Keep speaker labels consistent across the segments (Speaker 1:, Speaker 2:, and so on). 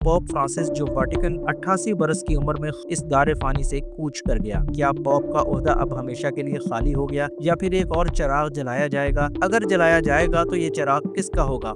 Speaker 1: Pope Francis जो Vatican 88 बरस की उम्र में इस दार फानी से कूच कर गया। क्या पोप का ओहदा अब हमेशा के लिए खाली हो गया या फिर एक और चिराग जलाया जाएगा? अगर जलाया जाएगा तो ये चिराग किसका होगा?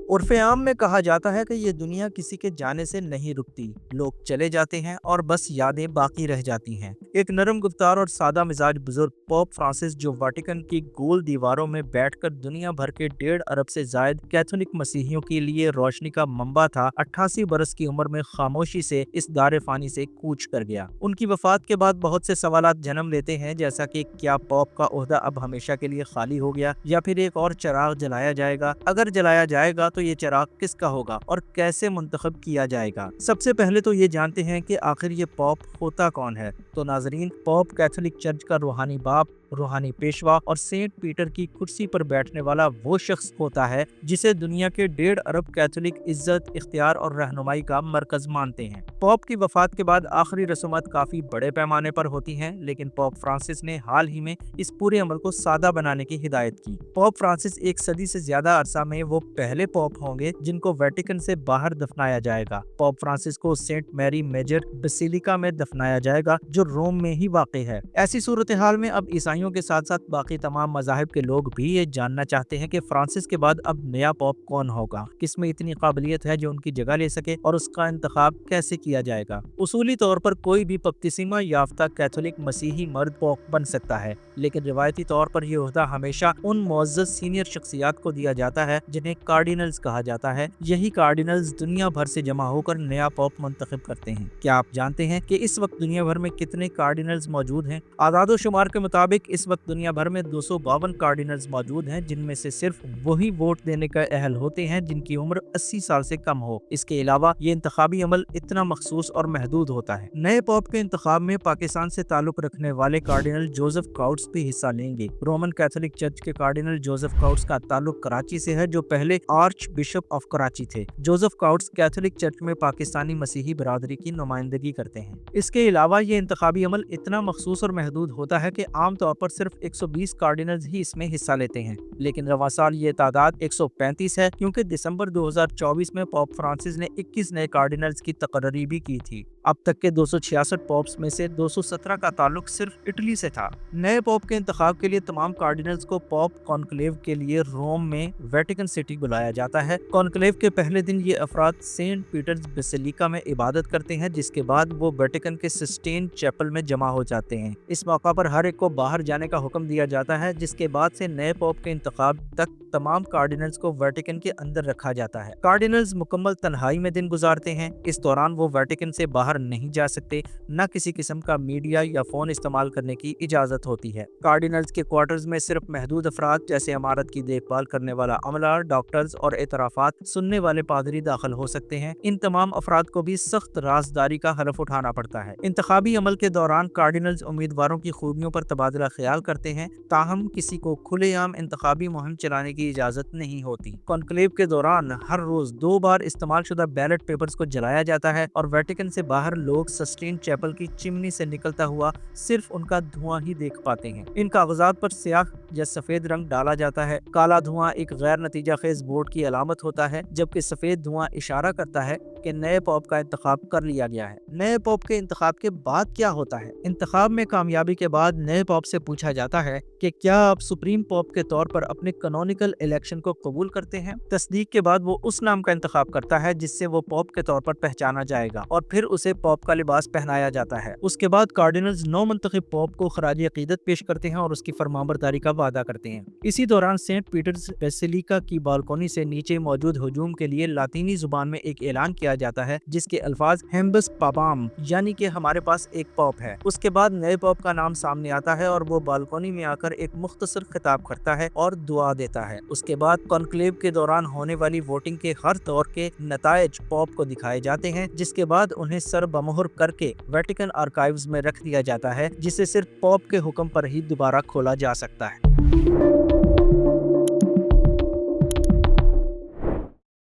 Speaker 1: उर्फ़े आम में कहा जाता है कि ये दुनिया किसी के जाने से नहीं रुकती। लोग चले जाते हैं और बस यादें बाकी रह जाती हैं। एक नरम गुफ्तार और सादा मिजाज बुजुर्ग पोप फ्रांसिस जो वाटिकन की गोल दीवारों में बैठकर दुनिया भर के 1.5 अरब से जायद कैथोलिक मसीहियों के लिए रोशनी का मंबा था, 88 बरस की उम्र में खामोशी से इस दारे फानी से कूच कर गया। उनकी वफात के बाद बहुत से सवालात जन्म लेते हैं, जैसा कि क्या पोप का ओहदा अब हमेशा के लिए खाली हो गया या फिर एक और चिराग जलाया जाएगा? अगर जलाया जाएगा तो ये चिराग किसका होगा और कैसे मुंतखब किया जाएगा? सबसे पहले तो ये जानते हैं कि आखिर ये पोप होता कौन है। तो नाजरीन, पोप कैथोलिक चर्च का रूहानी बाप, रूहानी पेशवा और सेंट पीटर की कुर्सी पर बैठने वाला वो शख्स होता है जिसे दुनिया के 1.5 अरब कैथोलिक इज्जत, इख्तियार और रहनुमाई का मरकज मानते हैं। पोप की वफात के बाद आखिरी रसूमात काफी बड़े पैमाने पर होती हैं, लेकिन पोप फ्रांसिस ने हाल ही में इस पूरे अमल को सादा बनाने की हिदायत की। पोप फ्रांसिस एक सदी से ज्यादा अरसा में वो पहले पोप होंगे जिनको वेटिकन से बाहर दफनाया जाएगा। पोप फ्रांसिस को सेंट मैरी मेजर बेसिलिका में दफनाया जाएगा, जो रोम में ही वाक़ई है। ऐसी सूरत हाल में अब ईसाइयों के साथ साथ बाकी तमाम मज़ाहिब के लोग भी ये जानना चाहते हैं कि फ्रांसिस के बाद अब नया पोप कौन होगा, किसमें इतनी काबिलियत है जो उनकी जगह ले सके और उसका इंतखाब कैसे किया जाएगा। उसूली तौर पर कोई भी बपतिस्मा याफ्ता कैथोलिक मसीही मर्द पोप बन सकता है, लेकिन रिवायती तौर पर यह ओहदा हमेशा उन मुअज़्ज़ज़ सीनियर शख्सियात को दिया जाता है जिन्हें कार्डिनल्स कहा जाता है। यही कार्डिनल्स दुनिया भर से जमा होकर नया पोप मुंतखब करते हैं। क्या आप जानते हैं कि इस वक्त दुनिया भर में कितने कार्डिनल्स मौजूद हैं? आदादो शुमार के मुताबिक इस वक्त दुनिया भर में 252 कार्डिनल्स मौजूद हैं, जिनमें से सिर्फ वही वोट देने का अहल होते हैं जिनकी उम्र 80 साल से कम हो। इसके अलावा ये इंतखाबी अमल इतना मखसूस और महदूद होता है। नए पोप के इंतखाब में पाकिस्तान से ताल्लुक रखने वाले कार्डिनल जोसेफ काउट्स भी हिस्सा लेंगे। रोमन कैथोलिक चर्च के कार्डिनल जोसेफ काउट्स का ताल्लुक कराची से है, जो पहले आर्च बिशप ऑफ कराची थे। जोसेफ काउट्स कैथोलिक चर्च में पाकिस्तानी मसीही बरादरी की नुमाइंदगी करते हैं। इसके अलावा ये इंतखाबी अमल इतना मखसूस और महदूद होता है कि आम तौर पर सिर्फ 120 कार्डिनल्स ही इसमें हिस्सा लेते हैं, लेकिन रवा साल ये तादाद 135 है, क्योंकि दिसंबर 2024 में पोप फ्रांसिस ने 21 नए कार्डिनल्स की तकर्री भी की थी। अब तक के 266 पोप्स में से 217 का ताल्लुक सिर्फ इटली से था। नए पोप के इंतखाब के लिए तमाम कार्डिनल्स को पोप कॉन्क्लेव के लिए रोम में वेटिकन सिटी बुलाया जाता है। कॉन्क्लेव के पहले दिन ये अफराद सेंट पीटर्स बेसिलिका में इबादत करते हैं, जिसके बाद वो वेटिकन के सिस्टीन चैपल में जमा हो जाते हैं। इस मौका पर हर एक को बाहर जाने का हुक्म दिया जाता है, जिसके बाद से नए पोप के इंतखाब तक तमाम कार्डिनल्स को वेटिकन के अंदर रखा जाता है। कार्डिनल्स मुकम्मल तन्हाई में दिन गुजारते हैं। इस दौरान वो वेटिकन से बाहर नहीं जा सकते, न किसी किस्म का मीडिया या फोन इस्तेमाल करने की इजाजत होती है। कार्डिनल्स के क्वार्टर्स में सिर्फ महदूद अफराद जैसे इमारत की देखभाल करने वाला अमला, डॉक्टर्स और एतराफात सुनने वाले पादरी दाखिल हो सकते हैं। इन तमाम अफराद को भी सख्त राजदारी का हलफ उठाना पड़ता है। इंतखाबी अमल के दौरान कार्डिनल्स उम्मीदवारों की खूबियों पर तबादला ख्याल करते हैं, ताहम किसी को खुलेआम इंतखाबी मुहिम चलाने की इजाजत नहीं होती। कॉन्क्लेव के दौरान हर रोज 2 बार इस्तेमाल शुदा बैलेट पेपर्स को जलाया जाता है और वेटिकन से बाहर लोग सिस्टीन चैपल की चिमनी से निकलता हुआ सिर्फ उनका धुआं ही देख पाते हैं। इन कागजात पर स्याह या सफेद रंग डाला जाता है। काला धुआं एक गैर नतीजा खेज वोट की अलामत होता है, जबकि सफेद धुआं इशारा करता है कि नए पोप का इंतखाब कर लिया गया है। नए पोप के इंतखाब के बाद क्या होता है? इंतखाब में कामयाबी के बाद नए पोप से पूछा जाता है कि क्या आप सुप्रीम पोप के तौर पर अपने कैनोनिकल इलेक्शन को कबूल करते हैं। तस्दीक के बाद वो उस नाम का इंतखाब करता है जिससे वो पोप के तौर पर पहचाना जाएगा, और फिर उसे पोप का लिबास पहनाया जाता है। उसके बाद कार्डिनल्स नौ मुंतखब पोप को खराज अकीदत पेश करते हैं और उसकी फरमाबरदारी का वादा करते हैं। इसी दौरान सेंट पीटर्स बेसिलिका की बालकोनी से नीचे मौजूद हुजूम के लिए लातीनी जुबान में एक ऐलान किया जाता है, जिसके अल्फाज हेम्बस पापाम, यानी कि हमारे पास एक पोप है। उसके बाद नए पोप का नाम सामने आता है और वो बालकोनी में आकर एक मुख्तसर खिताब करता है और दुआ देता है। उसके बाद कॉन्क्लेव के दौरान होने वाली वोटिंग के हर दौर के नतायज पोप को दिखाए जाते हैं, जिसके बाद उन्हें सर बमुहर करके वेटिकन आर्काइव्स में रख दिया जाता है, जिसे सिर्फ पोप के हुक्म पर ही दोबारा खोला जा सकता है।